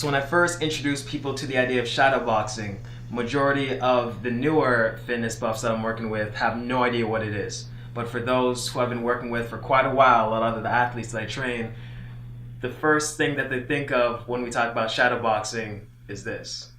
So when I first introduced people to the idea of shadow boxing, majority of the newer fitness buffs that I'm working with have no idea what it is. But for those who I've been working with for quite a while, a lot of the athletes that I train, the first thing that they think of when we talk about shadow boxing is this.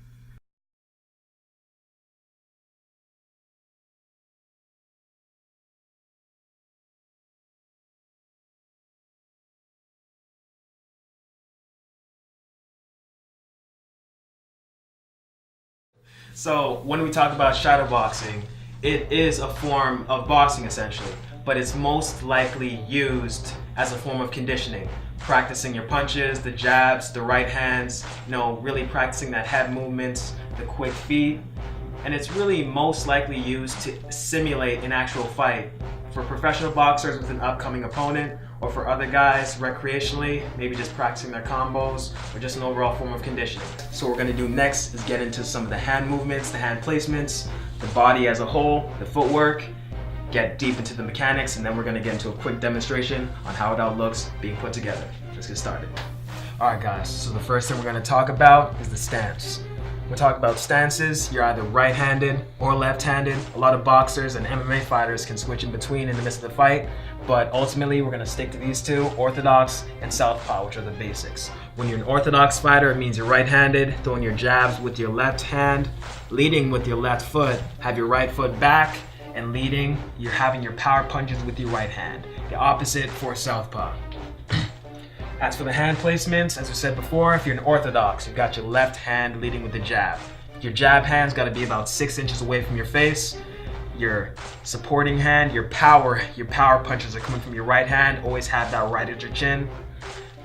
So when we talk about shadow boxing, it is a form of boxing essentially, but it's most likely used as a form of conditioning. Practicing your punches, the jabs, the right hands, really practicing that head movements, the quick feet. And it's really most likely used to simulate an actual fight for professional boxers with an upcoming opponent, or for other guys recreationally, maybe just practicing their combos, or just an overall form of conditioning. So what we're gonna do next is get into some of the hand movements, the hand placements, the body as a whole, the footwork, get deep into the mechanics, and then we're gonna get into a quick demonstration on how it all looks being put together. Let's get started. All right guys, so the first thing we're gonna talk about is the stance. We'll talk about stances. You're either right-handed or left-handed. A lot of boxers and MMA fighters can switch in between in the midst of the fight, but ultimately we're gonna stick to these two, orthodox and southpaw, which are the basics. When you're an orthodox fighter, it means you're right-handed, throwing your jabs with your left hand, leading with your left foot, have your right foot back, and leading, you're having your power punches with your right hand. The opposite for southpaw. As for the hand placements, as we said before, if you're an orthodox, you've got your left hand leading with the jab. Your jab hand's got to be about 6 inches away from your face. Your supporting hand, your power punches are coming from your right hand. Always have that right at your chin.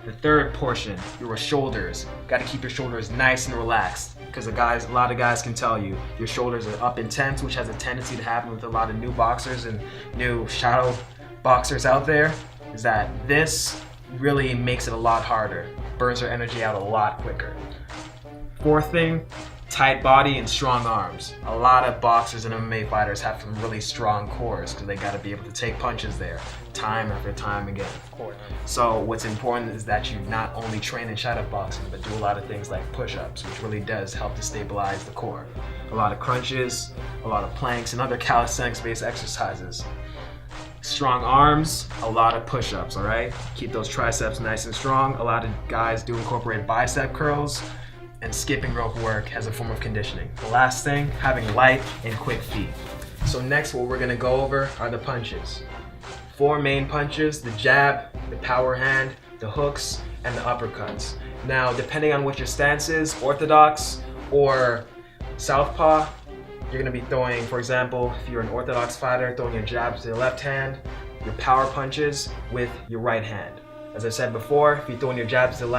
The third portion, your shoulders. Got to keep your shoulders nice and relaxed, because a lot of guys can tell you your shoulders are up and tense, which has a tendency to happen with a lot of new boxers and new shadow boxers out there, is that this really makes it a lot harder, burns their energy out a lot quicker. Fourth thing, tight body and strong arms. A lot of boxers and MMA fighters have some really strong cores because they got to be able to take punches there time after time again. So what's important is that you not only train in shadow boxing, but do a lot of things like push-ups, which really does help to stabilize the core. A lot of crunches, a lot of planks, and other calisthenics-based exercises. Strong arms, a lot of push-ups, all right? Keep those triceps nice and strong. A lot of guys do incorporate bicep curls and skipping rope work as a form of conditioning. The last thing, having light and quick feet. So next, what we're gonna go over are the punches. 4 main punches: the jab, the power hand, the hooks, and the uppercuts. Now, depending on what your stance is, orthodox or southpaw, you're going to be throwing, for example, if you're an orthodox fighter, throwing your jabs to the left hand, your power punches with your right hand. As I said before, if you're throwing your jabs to the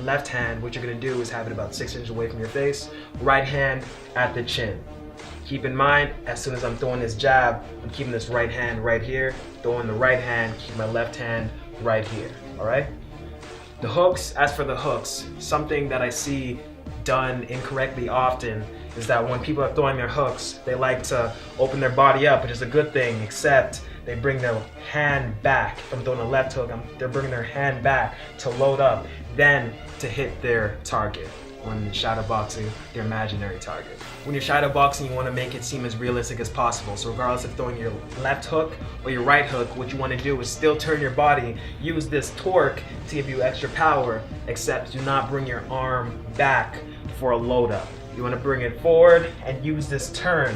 left hand, what you're going to do is have it about 6 inches away from your face, right hand at the chin. Keep in mind, as soon as I'm throwing this jab, I'm keeping this right hand right here, throwing the right hand, keep my left hand right here, all right? The hooks, as for the hooks, something that I see done incorrectly often is that when people are throwing their hooks, they like to open their body up, which is a good thing, except they bring their hand back. If I'm throwing a left hook, they're bringing their hand back to load up, then to hit their target. When shadow boxing, their imaginary target. When you're shadow boxing, you want to make it seem as realistic as possible. So regardless of throwing your left hook or your right hook, what you want to do is still turn your body, use this torque to give you extra power, except do not bring your arm back for a load up. You want to bring it forward and use this turn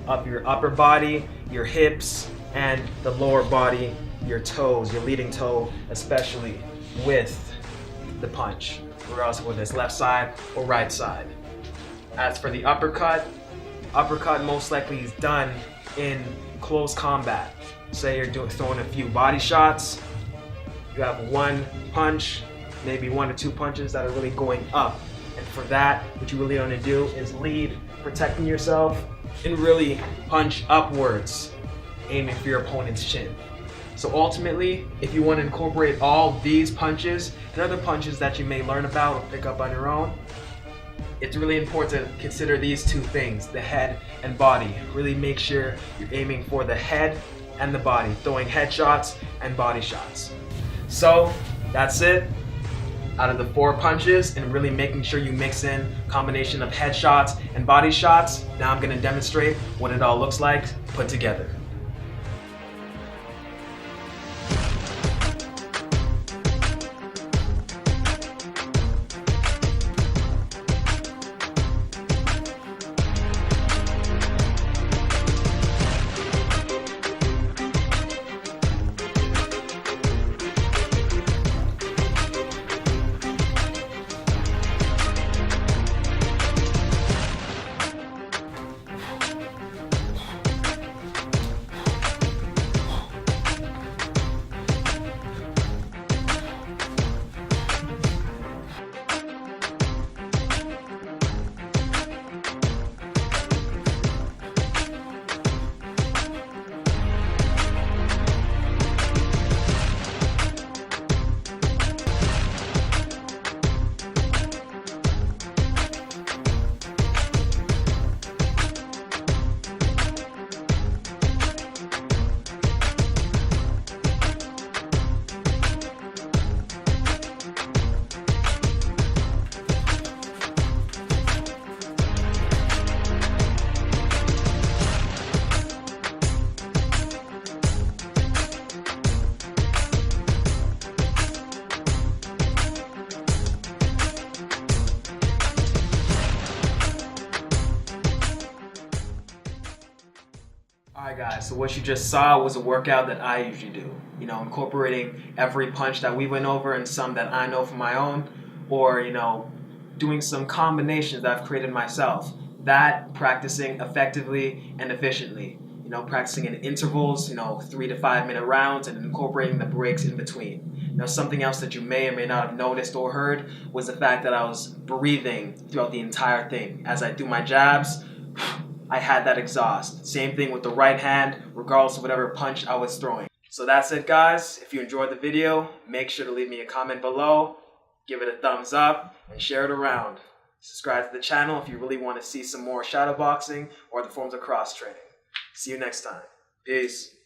up your upper body, your hips, and the lower body, your toes, your leading toe, especially with the punch, regardless of whether it's left side or right side. As for the uppercut most likely is done in close combat. Say you're throwing a few body shots, you have one punch, maybe 1 or 2 punches that are really going up. And for that, what you really want to do is lead, protecting yourself, and really punch upwards, aiming for your opponent's chin. So ultimately, if you want to incorporate all these punches and other punches that you may learn about or pick up on your own, it's really important to consider these 2 things, the head and body. Really make sure you're aiming for the head and the body, throwing head shots and body shots. So that's it. out of the 4 punches and really making sure you mix in a combination of headshots and body shots. Now I'm going to demonstrate what it all looks like put together. Alright guys, so what you just saw was a workout that I usually do. You know, incorporating every punch that we went over and some that I know from my own, or, you know, doing some combinations that I've created myself. That practicing effectively and efficiently. You know, practicing in intervals, you know, 3 to 5 minute rounds and incorporating the breaks in between. Now, something else that you may or may not have noticed or heard was the fact that I was breathing throughout the entire thing. As I do my jabs, I had that exhaust. Same thing with the right hand, regardless of whatever punch I was throwing. So that's it guys. If you enjoyed the video, make sure to leave me a comment below, give it a thumbs up, and share it around. Subscribe to the channel if you really want to see some more shadowboxing or the forms of cross training. See you next time. Peace.